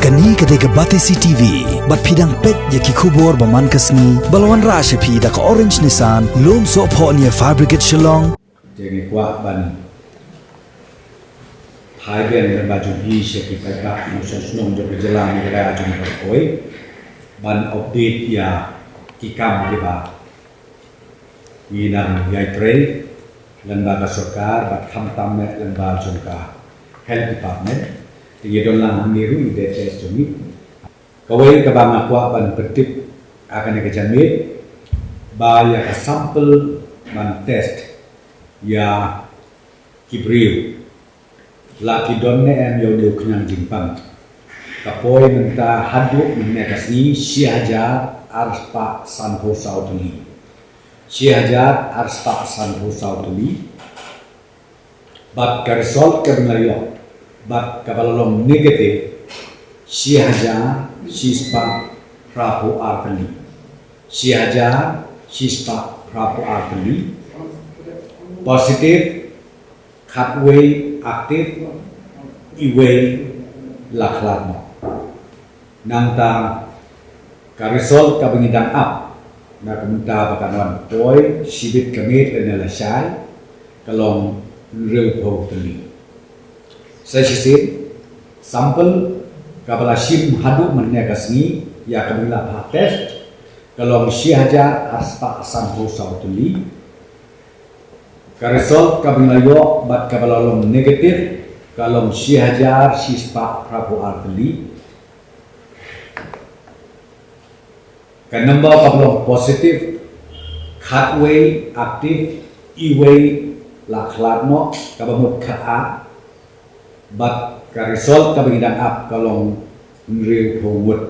Kani ketika Batesi TV, bat pidang pet yaki kubur baman kasni, balawan rasha pi dak orange Nissan, lom so po niya fabricate Shillong. Jadi kuat ban Thailand dan baju bi syaki kata musuh jo berjalan negara ajung berkoi ban update ya kikam diba minang yai trade lembaga सरकार bat khamtam me lembaga jungka health department tiye don lang niru ide tes jumi kawai ka bang akwa ban petip akan ke jamit ba ya ka sample ban test ya kibriu laki donne em yo deu kenyang jimpang kapoi menta hadu menne kasni siaja arspa sanho sautuli siaja arspa sanho sautuli bat ka result ka bengayo bat ka balalom negatif siaja sispa prapu arpani siaja sispa prapu arpani positif khatway aktif iway lakhlakno nangta ka result ka bengidang up na kemunta bakanon toy sibit kamit na lasay kalong real po tali sa sisit sample kabala sim hadu manne kasni ya kabila pa test kalong sihaja aspa sanho sautuli ka result kabingayo bat kabalalom negatif kalong sihajar sispa prabu arteli ka number kabalong positif khatway aktif iway lakhlatno kabamut kha bat ka result kabingidang up kalong real forward